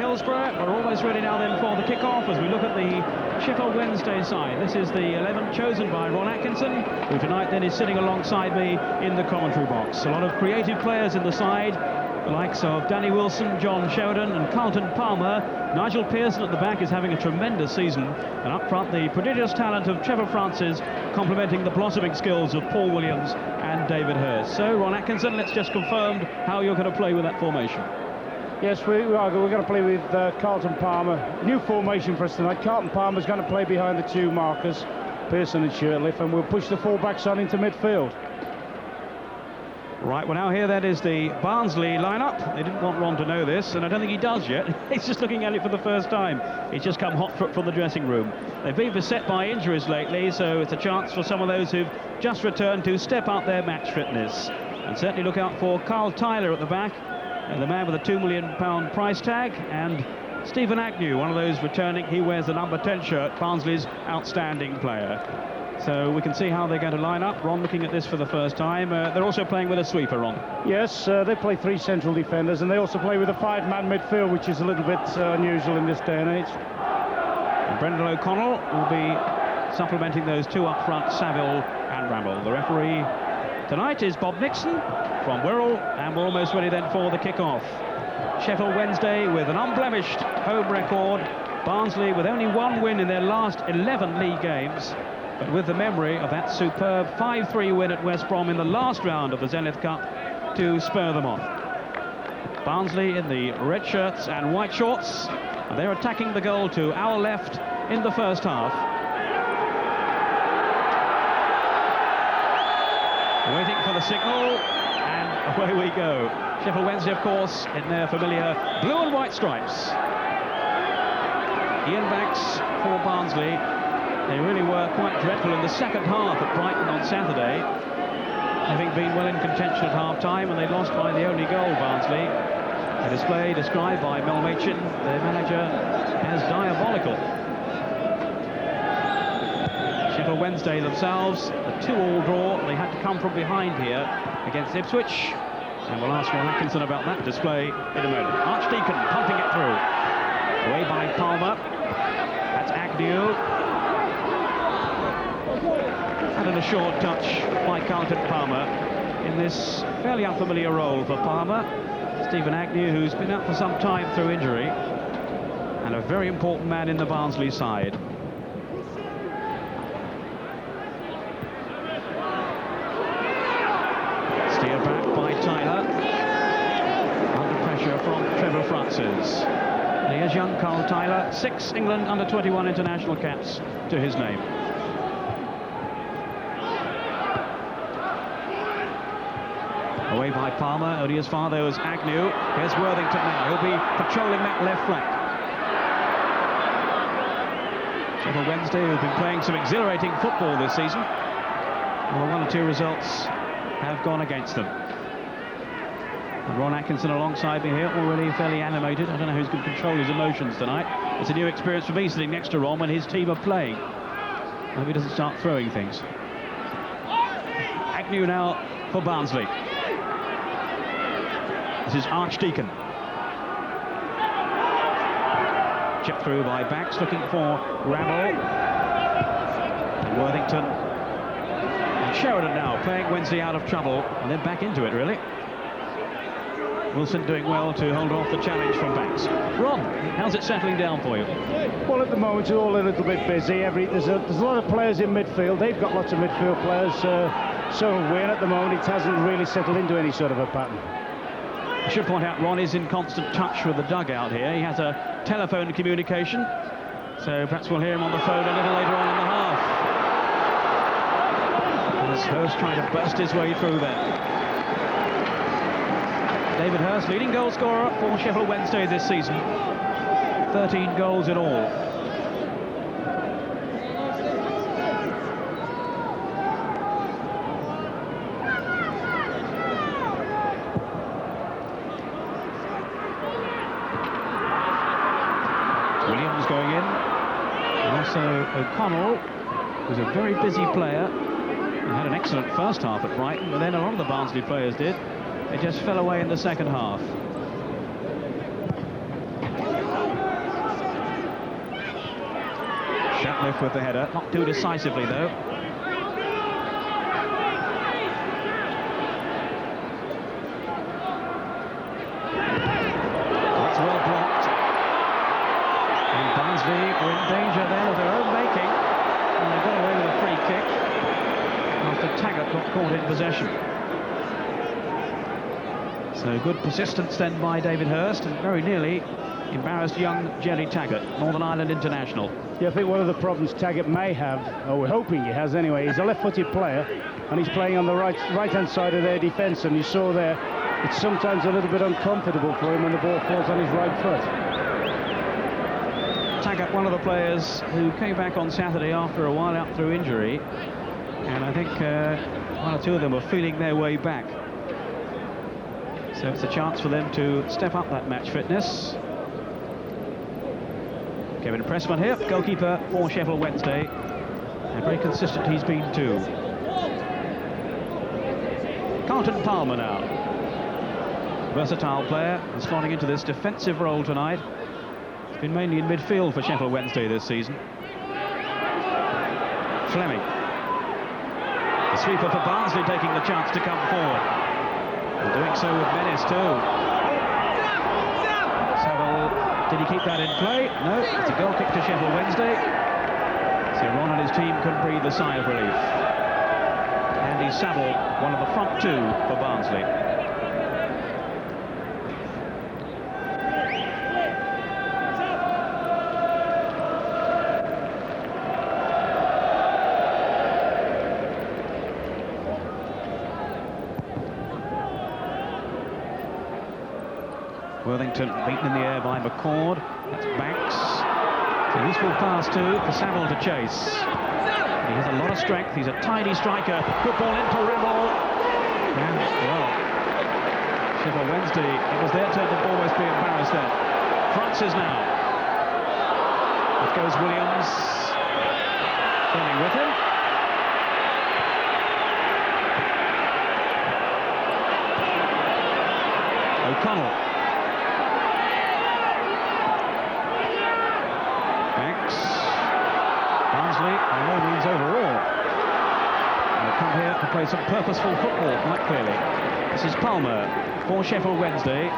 Hillsborough. We're almost ready now then for the kick-off as we look at the Sheffield Wednesday side. This is the 11 chosen by Ron Atkinson, who tonight then is sitting alongside me in the commentary box. A lot of creative players in the side, the likes of Danny Wilson, John Sheridan and Carlton Palmer. Nigel Pearson at the back is having a tremendous season, and up front the prodigious talent of Trevor Francis complementing the blossoming skills of Paul Williams and David Hurst. So Ron Atkinson, let's just confirm how you're going to play with that formation. Yes, we're going to play with Carlton Palmer. New formation for us tonight. Carlton Palmer's going to play behind the two markers, Pearson and Shirtliff, and we'll push the full-backs on into midfield. Right, well now here that is the Barnsley lineup. They didn't want Ron to know this, and I don't think he does yet. He's just looking at it for the first time. He's just come hot from the dressing room. They've been beset by injuries lately, so it's a chance for some of those who've just returned to step up their match fitness. And certainly look out for Carl Tyler at the back, the man with a £2 million price tag, and Stephen Agnew, one of those returning. He wears the number 10 shirt, Barnsley's outstanding player. So we can see how they're going to line up. Ron looking at this for the first time. They're also playing with a sweeper, Ron. Yes, they play 3 central defenders, and they also play with a 5-man midfield, which is a little bit unusual in this day and age. And Brendan O'Connell will be supplementing those two up front, Saville and Ramble. The referee tonight is Bob Nixon from Wirral, and we're almost ready then for the kick-off. Sheffield Wednesday with an unblemished home record. Barnsley with only 1 win in their last 11 league games, but with the memory of that superb 5-3 win at West Brom in the last round of the Zenith Cup to spur them on. Barnsley in the red shirts and white shorts, and they're attacking the goal to our left in the first half. Waiting for the signal, and away we go. Sheffield Wednesday, of course, in their familiar blue and white stripes. Ian Banks for Barnsley. They really were quite dreadful in the second half at Brighton on Saturday, having been well in contention at half-time, and they lost by the only goal, Barnsley. A display described by Mel Machin, their manager, as diabolical. Sheffield Wednesday themselves, a 2-2 draw. They had to come from behind here against Ipswich, and we'll ask Ron Atkinson about that display in a moment. Archdeacon pumping it through. Away by Palmer. That's Agnew. And a short touch by Carlton Palmer in this fairly unfamiliar role for Palmer. Stephen Agnew, who's been out for some time through injury, and a very important man in the Barnsley side. Steered back by Tyler. Under pressure from Trevor Francis. And here's young Carl Tyler, 6 England under-21 international caps to his name. Away by Palmer, only as far though as Agnew. Here's Worthington now, he'll be patrolling that left flank. Sheffield Wednesday, who've been playing some exhilarating football this season, well, 1 or 2 results have gone against them. And Ron Atkinson alongside me here, already fairly animated. I don't know who's going to control his emotions tonight. It's a new experience for me sitting next to Ron when his team are playing. I hope he doesn't start throwing things. Agnew now for Barnsley. This is Archdeacon. Chipped through by Banks, looking for Ramble. And Worthington. And Sheridan now playing Wednesday out of trouble, and then back into it, really. Wilson doing well to hold off the challenge from Banks. Ron, how's it settling down for you? Well, at the moment, we're all a little bit busy. There's a lot of players in midfield. They've got lots of midfield players. So Wayne, at the moment, it hasn't really settled into any sort of a pattern. I should point out Ron is in constant touch with the dugout here. He has a telephone communication, so perhaps we'll hear him on the phone a little later on in the half. As Hurst trying to burst his way through there. David Hurst, leading goal scorer for Sheffield Wednesday this season. 13 goals in all. Williams going in, and also O'Connell, who's a very busy player, and had an excellent first half at Brighton, but then a lot of the Barnsley players did. It just fell away in the second half. Ratcliffe with the header. Not too decisively, though. That's well blocked. And Barnsley were in danger then of their own making. And they got away with a free kick after Taggart got caught in possession. So good persistence then by David Hurst, and very nearly embarrassed young Jerry Taggart, Northern Ireland international. Yeah, I think one of the problems Taggart may have, or we're hoping he has anyway, he's a left-footed player, and he's playing on the right-hand side of their defence, and you saw there, it's sometimes a little bit uncomfortable for him when the ball falls on his right foot. Taggart, one of the players who came back on Saturday after a while out through injury, and I think one or two of them were feeling their way back. So it's a chance for them to step up that match fitness. Kevin Pressman here, goalkeeper for Sheffield Wednesday, and very consistent he's been too. Carlton Palmer now. Versatile player, is slotting into this defensive role tonight. He's been mainly in midfield for Sheffield Wednesday this season. Fleming. The sweeper for Barnsley taking the chance to come forward. And doing so with menace too. Saville, did he keep that in play? No, it's a goal kick to Sheffield Wednesday. So Ron and his team couldn't breathe a sigh of relief. Andy Saville, one of the front two for Barnsley. Worthington beaten in the air by McCord. That's Banks. It's a useful pass too for Saville to chase. He has a lot of strength. He's a tidy striker. Good ball into Ramble. And well, Sheffield Wednesday, it was their turn to always be embarrassed then. Francis now. It goes Williams. Fleming with him. O'Connell. Barnsley, by no means overall. They'll come here to play some purposeful football, quite clearly. This is Palmer for Sheffield Wednesday.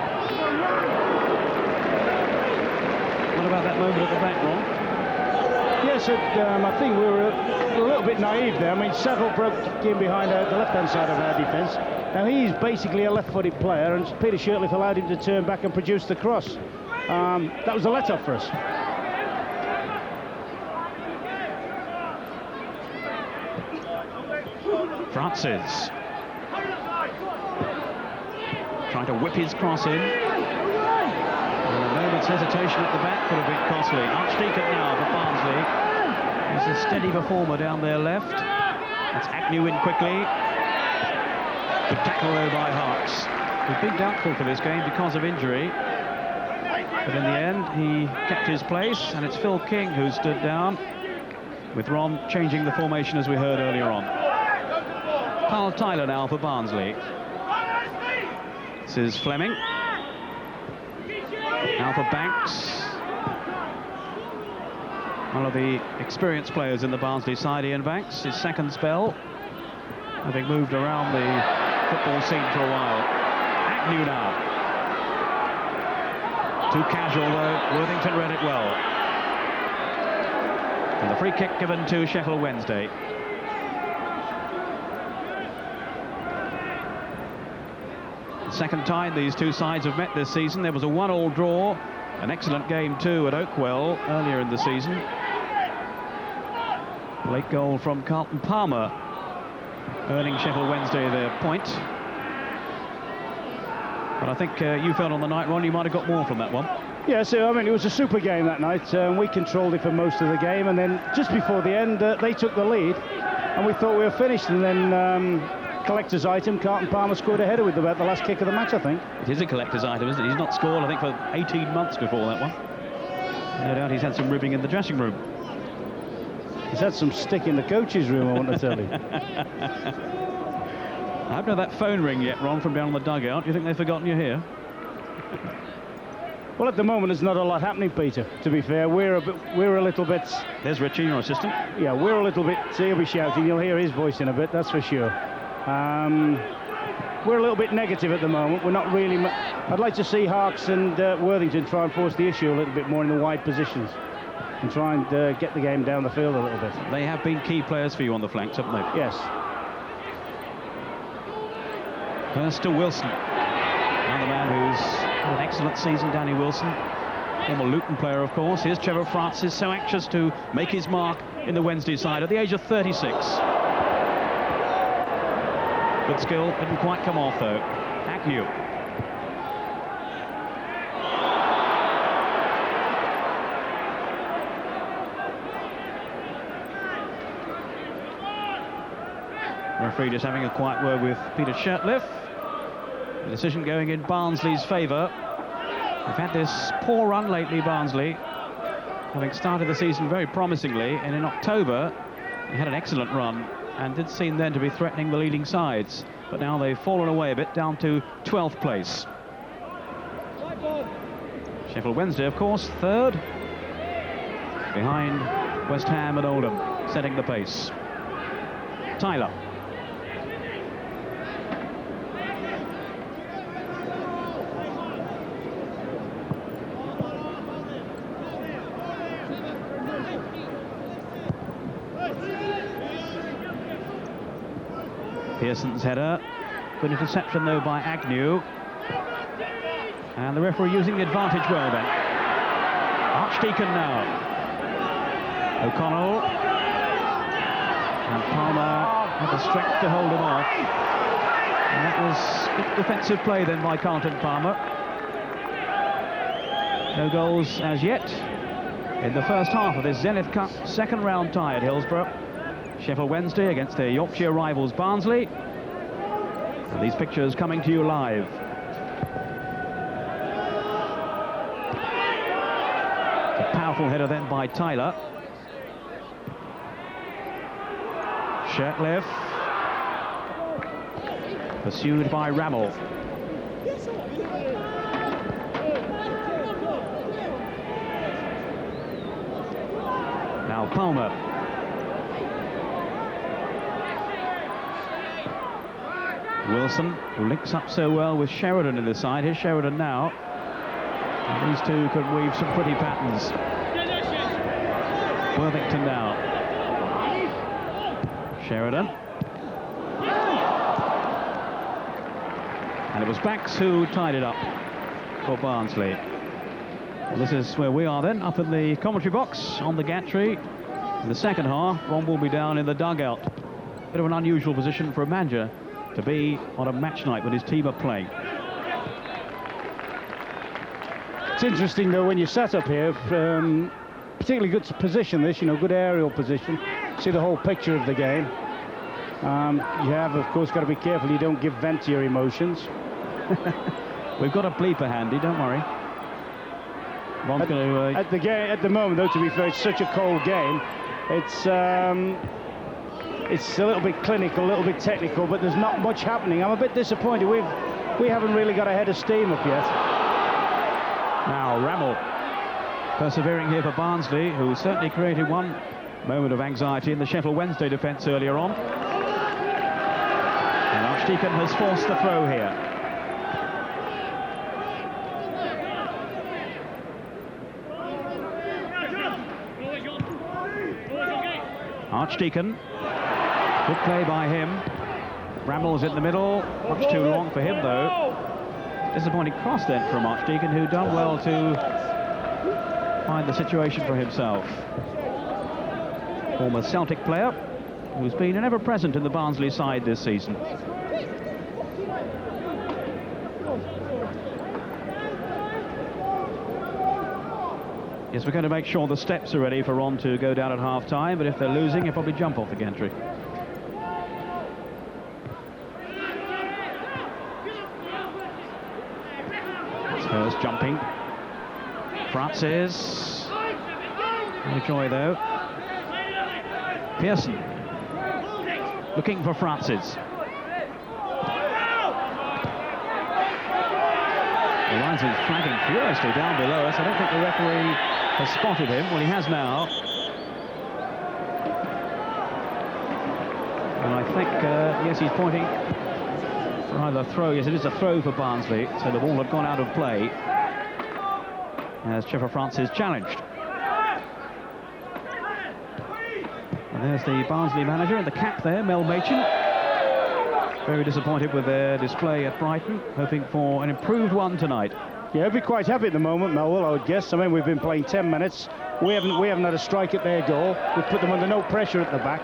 What about that moment at the back, Ron? Yes, I think we were a little bit naive there. I mean, Saville broke in behind the left-hand side of our defence. Now, he's basically a left-footed player, and Peter Shirtliff allowed him to turn back and produce the cross. That was a let-off for us. Francis trying to whip his cross in. And a moment's hesitation at the back could have been costly. Archdeacon now for Barnsley. He's a steady performer down their left. That's Agnew in quickly. Good tackle though by Harks, who'd been doubtful for this game because of injury. But in the end, he kept his place, and it's Phil King who stood down, with Ron changing the formation as we heard earlier on. Carl Tyler now for Barnsley. This is Fleming. Now for Banks. One of the experienced players in the Barnsley side, Ian Banks, his second spell, having moved around the football scene for a while. Agnew now. Too casual though, Worthington read it well. And the free kick given to Sheffield Wednesday. Second time these two sides have met this season. There was a 1-1 draw, an excellent game too at Oakwell earlier in the season. Late goal from Carlton Palmer, earning Sheffield Wednesday their point. But I think you felt on the night, Ron, you might have got more from that one. Yeah, so I mean, it was a super game that night. We controlled it for most of the game, and then just before the end, they took the lead, and we thought we were finished, and then collector's item, Carlton Palmer scored a header with about the last kick of the match, I think. It is a collector's item, isn't it? He's not scored, I think, for 18 months before that one. No doubt he's had some ribbing in the dressing room. He's had some stick in the coach's room, I want to tell you. I haven't had that phone ring yet, Ron, from down on the dugout. Do you think they've forgotten you here? Well, at the moment, there's not a lot happening, Peter. To be fair, we're a little bit. There's Richie, your assistant. Yeah, we're a little bit. He'll be shouting. You'll hear his voice in a bit. That's for sure. We're a little bit negative at the moment. We're not really. I'd like to see Harks and Worthington try and force the issue a little bit more in the wide positions and try and get the game down the field a little bit. They have been key players for you on the flanks, haven't they? Yes. First to Wilson. Another man who's had an excellent season, Danny Wilson. Former Luton player, of course. Here's Trevor Francis, so anxious to make his mark in the Wednesday side at the age of 36. Good skill, didn't quite come off though. Agnew. Referee just having a quiet word with Peter Shirtliff. The decision going in Barnsley's favour. They've had this poor run lately, Barnsley, having started the season very promisingly, and in October they had an excellent run and did seem then to be threatening the leading sides, but now they've fallen away a bit, down to 12th place. Sheffield Wednesday, of course, third, behind West Ham and Oldham, setting the pace. Tyler. Pearson's header. Good interception though by Agnew. And the referee using the advantage well then. Archdeacon now. O'Connell. And Palmer had the strength to hold him off. And that was good defensive play then by Carlton Palmer. No goals as yet in the first half of this Zenith Cup second round tie at Hillsborough. Sheffield Wednesday against their Yorkshire rivals Barnsley. And these pictures coming to you live. A powerful header then by Tyler. Shirtliff. Pursued by Rammell. Now Palmer. Wilson, who links up so well with Sheridan in the side. Here's Sheridan now. And these two could weave some pretty patterns. Worthington now. Sheridan. And it was Bax who tied it up for Barnsley. Well, this is where we are then, up in the commentary box on the gantry. In the second half, Ron will be down in the dugout. Bit of an unusual position for a manager to be on a match night when his team are playing. It's interesting though when you sat up here, particularly good position this, good aerial position, see the whole picture of the game. You have of course got to be careful you don't give vent to your emotions. We've got a bleeper handy, don't worry. Ron's going to at the moment though, to be fair, it's such a cold game. It's a little bit clinical, a little bit technical, but there's not much happening. I'm a bit disappointed. We haven't really got a head of steam up yet. Now Rammell persevering here for Barnsley, who certainly created one moment of anxiety in the Sheffield Wednesday defence earlier on. And Archdeacon has forced the throw here. Archdeacon. Good play by him. Rammell's in the middle. Much too long for him, though. Disappointing cross then from Archdeacon, who done well to find the situation for himself. Former Celtic player, who's been an ever-present in the Barnsley side this season. Yes, we're going to make sure the steps are ready for Ron to go down at half-time, but if they're losing, he'll probably jump off the gantry. Spurs jumping. Francis. No joy, though. Pearson. Looking for Francis. The linesman's flagging furiously down below us. I don't think the referee has spotted him. Well, he has now. And I think, yes, he's pointing for either throw. Yes, it is a throw for Barnsley. So the ball had gone out of play as Sheffield France is challenged. And there's the Barnsley manager in the cap there, Mel Machin. Very disappointed with their display at Brighton, hoping for an improved one tonight. Yeah, he'll be quite happy at the moment, Melville, I would guess. I mean, we've been playing 10 minutes. We haven't had a strike at their goal. We've put them under no pressure at the back.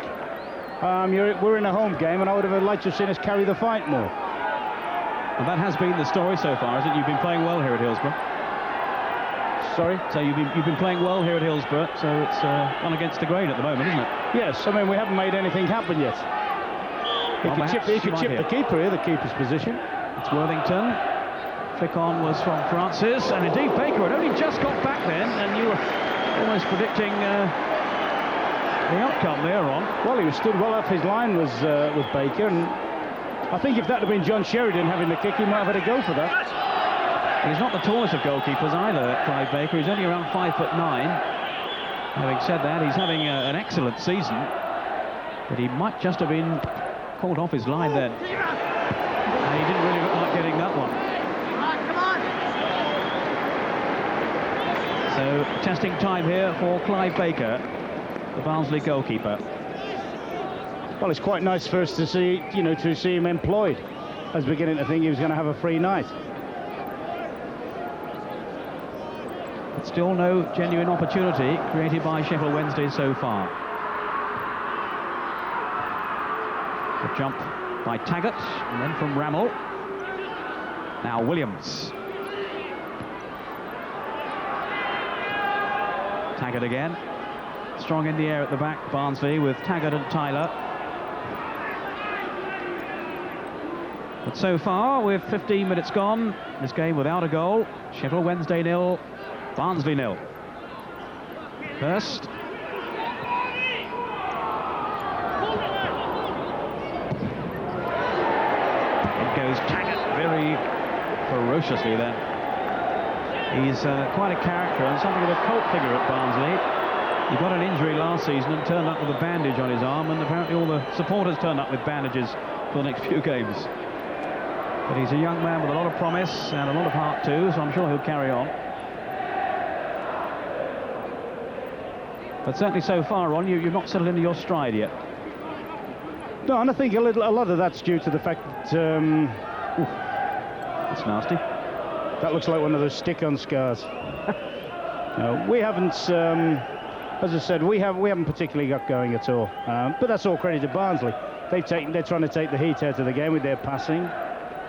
We're in a home game, and I would have liked to have seen us carry the fight more. And that has been the story so far, isn't it? You've been playing well here at Hillsborough. Sorry? So you've been playing well here at Hillsborough, so it's gone against the grain at the moment, isn't it? Yes, I mean, we haven't made anything happen yet. He could chip the keeper here, the keeper's position. It's Worthington. Flick on was from Francis, and indeed Baker had only just got back then, and you were almost predicting the outcome there, Ron. Well, he was stood well off his line with Baker, and I think if that had been John Sheridan having the kick, he might have had a go for that. He's not the tallest of goalkeepers either, Clive Baker. He's only around 5'9". Having said that, he's having an excellent season, but he might just have been called off his line then. And he didn't really look like getting that one. So testing time here for Clive Baker, the Barnsley goalkeeper. Well, it's quite nice for us to see, to see him employed. I was beginning to think he was going to have a free night. But still no genuine opportunity created by Sheffield Wednesday so far. The jump by Taggart, and then from Rammell. Now Williams. Taggart again. Strong in the air at the back, Barnsley, with Taggart and Tyler. But so far, with 15 minutes gone, this game without a goal. Sheffield Wednesday 0, Barnsley 0. First. Goes Taggart very ferociously then. He's quite a character and something of a cult figure at Barnsley. He got an injury last season and turned up with a bandage on his arm, and apparently all the supporters turned up with bandages for the next few games. But he's a young man with a lot of promise and a lot of heart too, so I'm sure he'll carry on. But certainly so far on, you've not settled into your stride yet. No, and I think a lot of that's due to the fact that... That's nasty. That looks like one of those stick-on scars. No, we haven't... as I said, we haven't particularly got going at all. But that's all credit to Barnsley. They're trying to take the heat out of the game with their passing.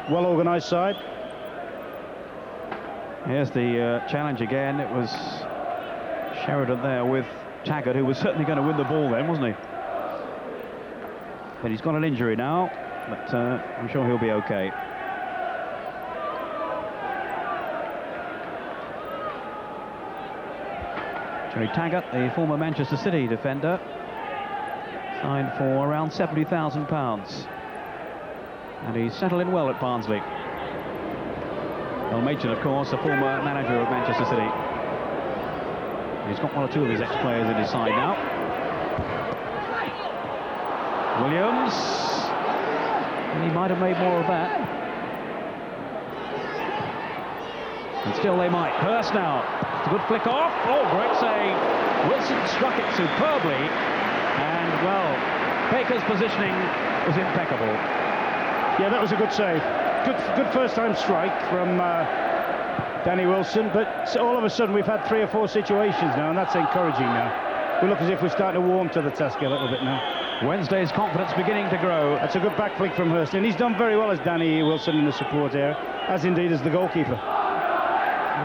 Well-organised side. Here's the challenge again. It was Sheridan there with Taggart, who was certainly going to win the ball then, wasn't he? But he's got an injury now, but I'm sure he'll be okay. Jerry Taggart, the former Manchester City defender, signed for around £70,000. And he's settled in well at Barnsley. Well, Machin, of course, a former manager of Manchester City. He's got one or two of his ex-players in his side now. Williams, and he might have made more of that. And still they might. Hurst now. It's a good flick off. Oh, great save. Wilson struck it superbly. And, well, Baker's positioning was impeccable. Yeah, that was a good save. Good first-time strike from Danny Wilson. But all of a sudden we've had 3 or 4 situations now, and that's encouraging now. We look as if we're starting to warm to the task a little bit now. Wednesday's confidence beginning to grow. That's a good back flick from Hurst, and he's done very well as Danny Wilson in the support area, as indeed as the goalkeeper.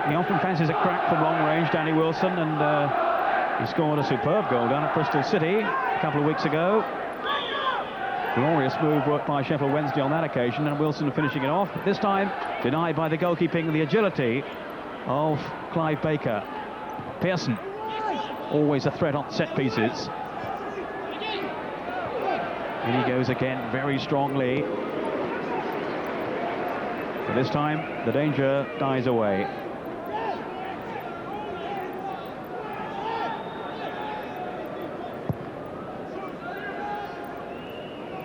He often fancies a crack from long range, Danny Wilson, and he scored a superb goal down at Bristol City a couple of weeks ago. Glorious move worked by Sheffield Wednesday on that occasion, and Wilson finishing it off. But this time denied by the goalkeeping and the agility of Clive Baker. Pearson, always a threat on set pieces. And he goes again very strongly. But this time, the danger dies away.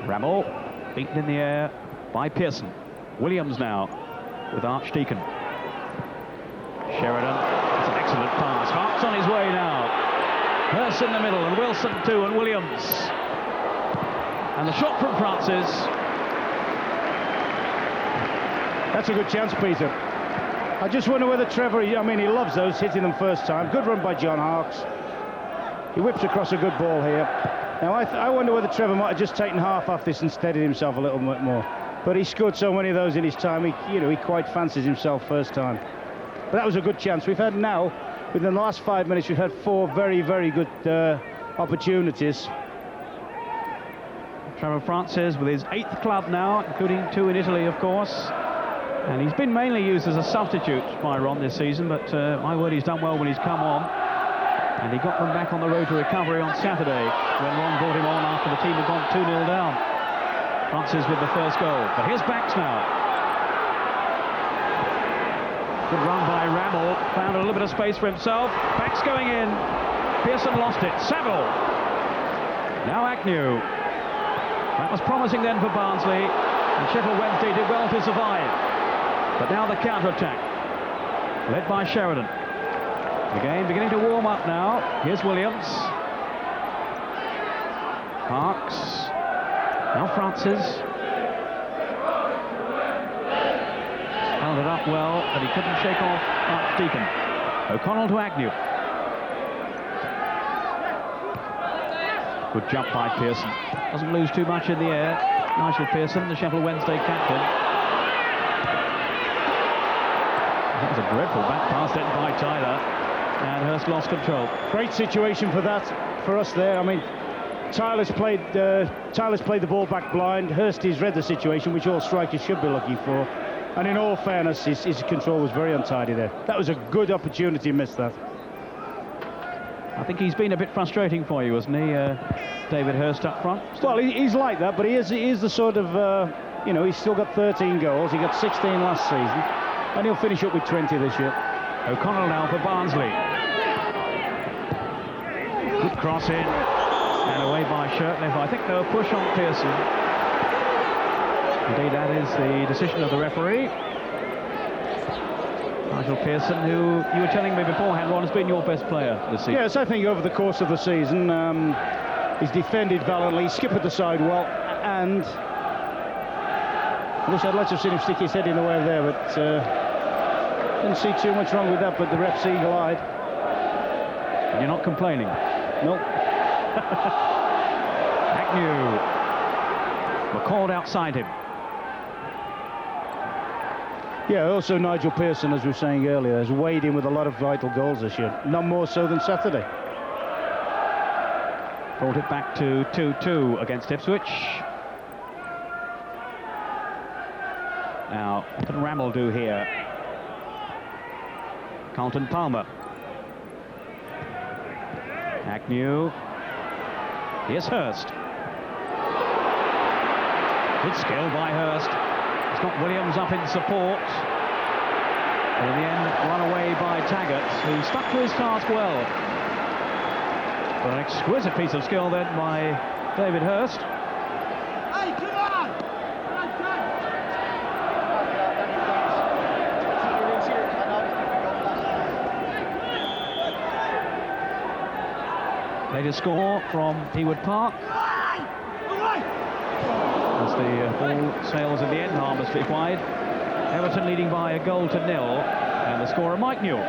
Ramble, beaten in the air by Pearson. Williams now with Archdeacon. Sheridan, it's an excellent pass. Hart's on his way now. Hurst in the middle, and Wilson too, and Williams. And the shot from Francis. That's a good chance, Peter. I just wonder whether Trevor, I mean, he loves those, hitting them first time. Good run by John Harkes. He whips across a good ball here. Now, I wonder whether Trevor might have just taken half off this and steadied himself a little bit more. But he scored so many of those in his time, he quite fancies himself first time. But that was a good chance. We've had now, within the last 5 minutes, we've had 4 very, very good opportunities. Trevor Francis with his 8th club now, including 2 in Italy, of course. And he's been mainly used as a substitute by Ron this season, but my word, he's done well when he's come on. And he got them back on the road to recovery on Saturday when Ron brought him on after the team had gone 2-0 down. Francis with the first goal. But here's Bax now. Good run by Ramble. Found a little bit of space for himself. Bax going in. Pearson lost it. Saville. Now Agnew. That was promising then for Barnsley. And Sheffield Wednesday did well to survive. But now the counter-attack. Led by Sheridan. The game beginning to warm up now. Here's Williams. Harkes. Now Francis. Held it up well, but he couldn't shake off Archdeacon. O'Connell to Agnew. Good jump by Pearson. Doesn't lose too much in the air. Nigel Pearson, the Sheffield Wednesday captain. That was a dreadful back pass then by Tyler. And Hurst lost control. Great situation for us there. I mean, Tyler's played the ball back blind. Hurst has read the situation, which all strikers should be looking for. And in all fairness, his control was very untidy there. That was a good opportunity, missed that. I think he's been a bit frustrating for you, hasn't he, David Hurst up front? Well, he's like that, but he is the sort of, he's still got 13 goals. He got 16 last season, and he'll finish up with 20 this year. O'Connell now for Barnsley. Good cross in, and away by Shirtliff. I think they'll push on Pearson. Indeed, that is the decision of the referee. Nigel Pearson, who you were telling me beforehand, Ron, has been your best player this season. Yes, I think over the course of the season, he's defended valiantly, skippered the side well, and I wish I'd like to have seen him stick his head in the way there, but didn't see too much wrong with that, but the ref's eagle-eyed. And you're not complaining? Nope. Agnew. McCord outside him. Yeah, also Nigel Pearson, as we were saying earlier, has weighed in with a lot of vital goals this year. None more so than Saturday. Brought it back to 2-2 against Ipswich. Now, what can Ramble do here? Carlton Palmer. Agnew. Here's Hurst. Good skill by Hurst. He's got Williams up in support. And in the end, run away by Taggart, who stuck to his task well. But an exquisite piece of skill then by David Hurst. Hey, come on! Latest score from Hewood Park. As the ball sails in the end harmlessly wide. Everton leading by a goal to 0, and the scorer Mike Newell.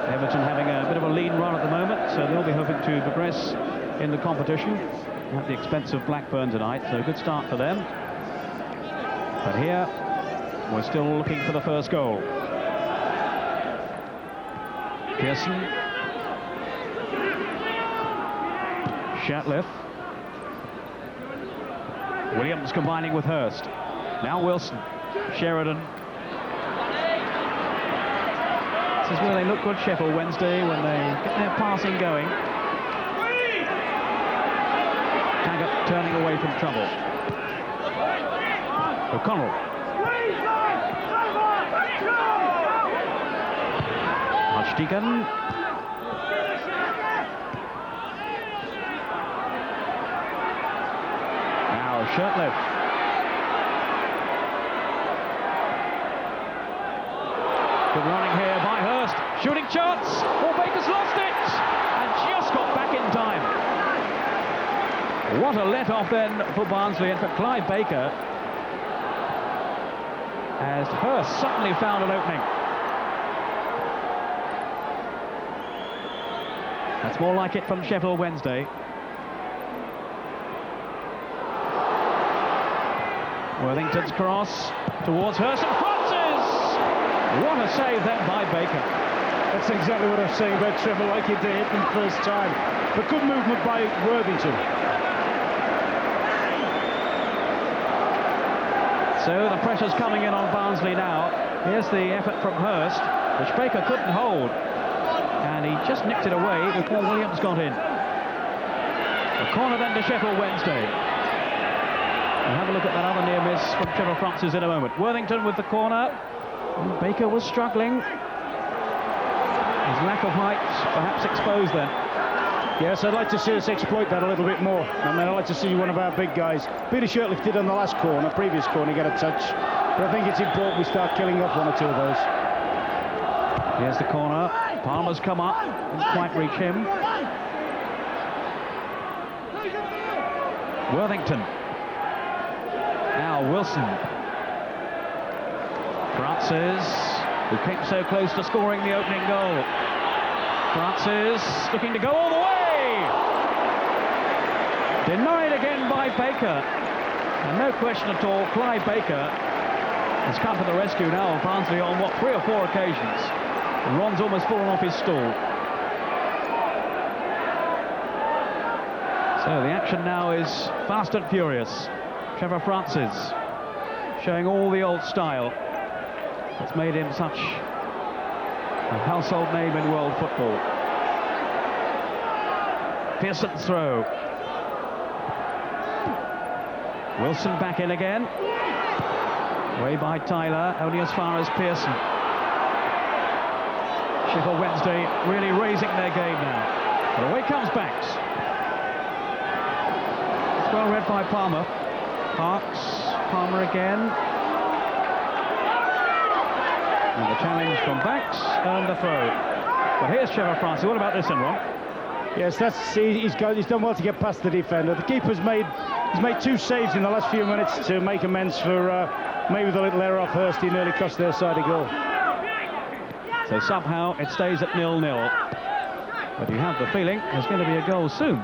Everton having a bit of a lean run at the moment, so they'll be hoping to progress in the competition at the expense of Blackburn tonight, so a good start for them. But here, we're still looking for the first goal. Pearson. Shatliff. Williams combining with Hurst. Now Wilson. Sheridan. This is where they look good, Sheffield Wednesday, when they get their passing going. turning away from trouble. O'Connell. Archdeacon. Now Shirtliff. Good running here by Hurst. Shooting chance. Oh, Baker's lost it. And just got back in time. What a let-off then for Barnsley and for Clive Baker, as Hurst suddenly found an opening. That's more like it from Sheffield Wednesday. Worthington's cross towards Hurst and Francis. What a save then by Baker. That's exactly what I was saying about Trevor, like he did in the first time. But good movement by Worthington. So the pressure's coming in on Barnsley now. Here's the effort from Hurst, which Baker couldn't hold. And he just nicked it away before Williams got in. A corner then to Sheffield Wednesday. We'll have a look at that other near miss from Trevor Francis in a moment. Worthington with the corner. And Baker was struggling. His lack of height perhaps exposed then. Yes, I'd like to see us exploit that a little bit more. I mean, I'd like to see one of our big guys. Peter Shirtliff did on the last corner, previous corner, get a touch. But I think it's important we start killing off one or two of those. Here's the corner. Palmer's come up, didn't quite reach him. Worthington. Now Wilson. Francis, who came so close to scoring the opening goal. Francis looking to go all the way. Denied again by Baker. And no question at all, Clive Baker has come to the rescue now of Barnsley on, what, 3 or 4 occasions. And Ron's almost fallen off his stool. So the action now is fast and furious. Trevor Francis showing all the old style that's made him such a household name in world football. Pearson's throw. Wilson back in again. Way by Tyler, only as far as Pearson. Sheffield Wednesday really raising their game now. But away comes Banks. It's well read by Palmer. Parks, Palmer again. And the challenge from Banks and the throw. But here's Trevor Francis. What about this then, Ron? Yes, he's done well to get past the defender. The keeper's made 2 saves in the last few minutes to make amends for maybe the little error off Hurst. He nearly cost their side a goal. So somehow it stays at 0-0. But you have the feeling there's going to be a goal soon.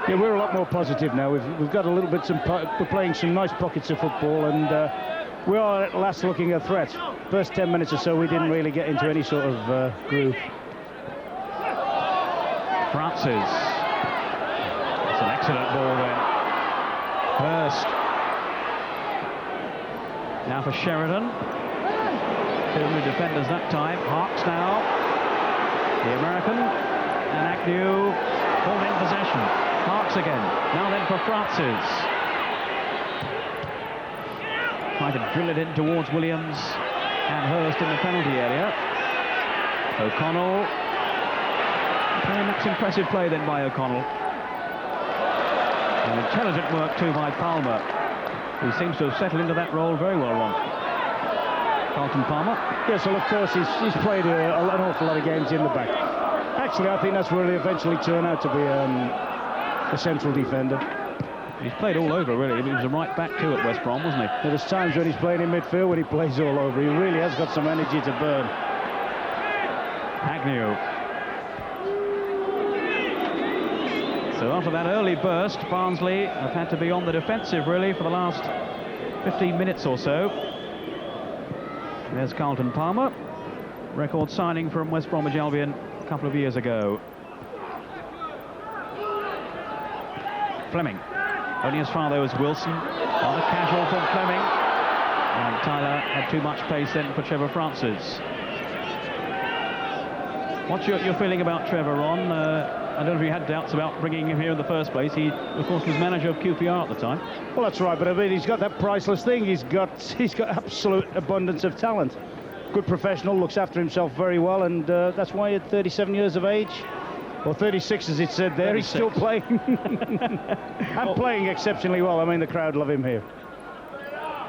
Yeah, we're a lot more positive now. We've got a little bit. We're playing some nice pockets of football, and we are at last looking a threat. First 10 minutes or so, we didn't really get into any sort of groove. Francis. It's an excellent ball then. Hurst. Now for Sheridan. 2 new defenders that time. Harks now. The American. And Agnew pulled in possession. Harks again. Now then for Francis. Trying to drill it in towards Williams and Hurst in the penalty area. O'Connell. And that's impressive play then by O'Connell. And intelligent work too by Palmer, who seems to have settled into that role very well, Ron. Carlton Palmer. Yes, well, of course, he's played an awful lot of games in the back. Actually, I think that's where he'll eventually turn out to be a central defender. He's played all over, really. He was a right back too at West Brom, wasn't he? There's times when he's playing in midfield when he plays all over. He really has got some energy to burn. Agnew. So after that early burst, Barnsley have had to be on the defensive, really, for the last 15 minutes or so. There's Carlton Palmer, record signing from West Bromwich Albion a couple of years ago. Fleming. Only as far though as Wilson. Rather casual from Fleming. And Tyler had too much pace then for Trevor Francis. What's your feeling about Trevor, Ron? I don't know if you had doubts about bringing him here in the first place. He, of course, was manager of QPR at the time. Well, that's right, but I mean, he's got that priceless thing. He's got absolute abundance of talent. Good professional, looks after himself very well, and that's why at 37 years of age, or 36 as it said there, 36. he's still playing. And playing exceptionally well. I mean, the crowd love him here.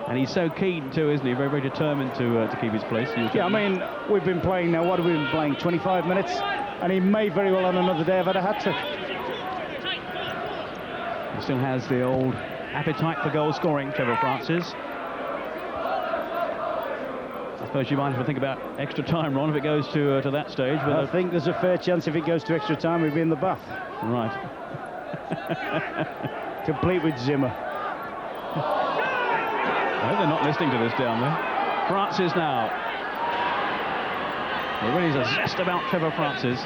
And he's so keen too, isn't he? Very, very determined to keep his place. Yeah, I mean, we've been playing now, what have we been playing, 25 minutes? And he may very well on another day have had a hat-trick. He still has the old appetite for goal scoring, Trevor Francis. I suppose you might have to think about extra time, Ron, if it goes to that stage. I think there's a fair chance if it goes to extra time, he'll be in the bath. Right. Complete with Zimmer. I hope they're not listening to this down there. Francis now. There really is a zest about Trevor Francis.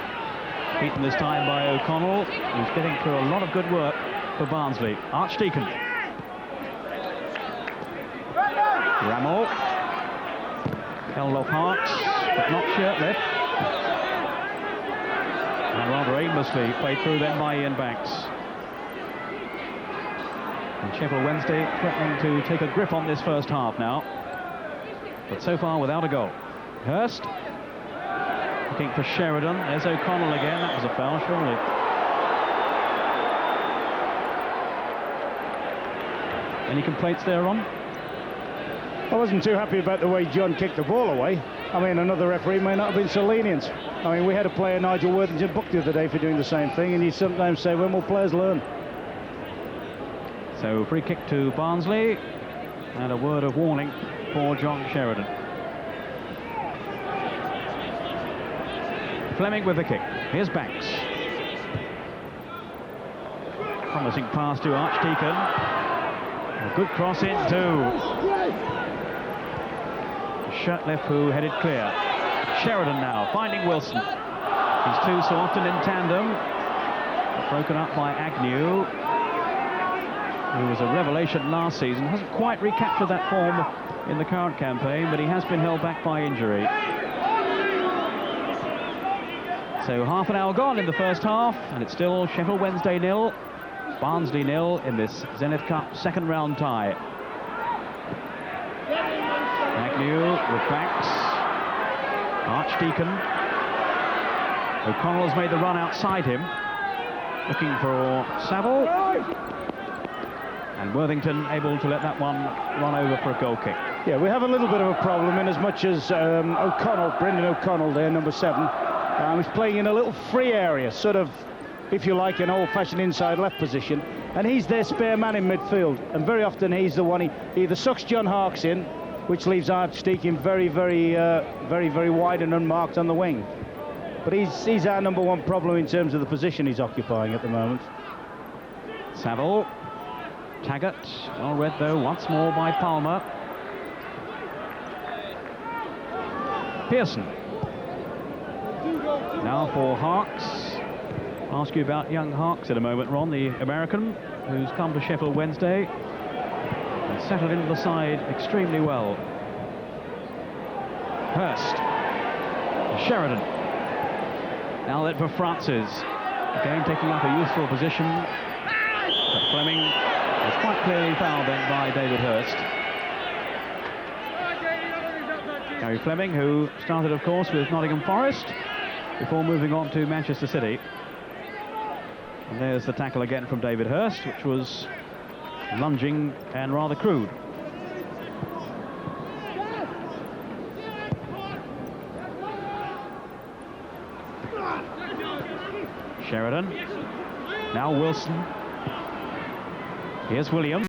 Beaten this time by O'Connell, who's getting through a lot of good work for Barnsley. Archdeacon. Rammel. Held off Harks, but not Shirtliff. And rather aimlessly played through then by Ian Banks. And Sheffield Wednesday threatening to take a grip on this first half now. But so far without a goal. Hurst. Looking for Sheridan. There's O'Connell again. That was a foul, surely. Any complaints there, Ron? I wasn't too happy about the way John kicked the ball away. I mean, another referee may not have been so lenient. I mean, we had a player, Nigel Worthington, booked the other day for doing the same thing, and you sometimes say, when will players learn? So, free kick to Barnsley, and a word of warning for John Sheridan. Fleming with the kick. Here's Banks. Promising pass to Archdeacon. A good cross in too. Shirtliff, who headed clear. Sheridan now finding Wilson. These two so often in tandem. Broken up by Agnew, who was a revelation last season. Hasn't quite recaptured that form in the current campaign, but he has been held back by injury. So half an hour gone in the first half, and it's still Sheffield Wednesday 0, Barnsley 0 in this Zenith Cup second round tie. Agnew with Banks. Archdeacon. O'Connell has made the run outside him, looking for Saville. And Worthington able to let that one run over for a goal kick. Yeah, we have a little bit of a problem in as much as O'Connell, Brendan O'Connell there, number 7, is playing in a little free area, sort of, if you like, an old-fashioned inside left position, and he's their spare man in midfield, and very often he's the one, he either sucks John Harks in, which leaves Archdeacon very wide and unmarked on the wing. But he's our number 1 problem in terms of the position he's occupying at the moment. Saville. Taggart, well read though, once more by Palmer. Pearson. Now for Harks. I'll ask you about young Harks in a moment, Ron, the American, who's come to Sheffield Wednesday and settled into the side extremely well. Hurst. Sheridan. Now then for Francis. Again taking up a useful position. But Fleming was quite clearly fouled then by David Hurst. Gary Fleming, who started, of course, with Nottingham Forest before moving on to Manchester City. And there's the tackle again from David Hurst, which was lunging and rather crude. Sheridan. Now Wilson. Here's Williams.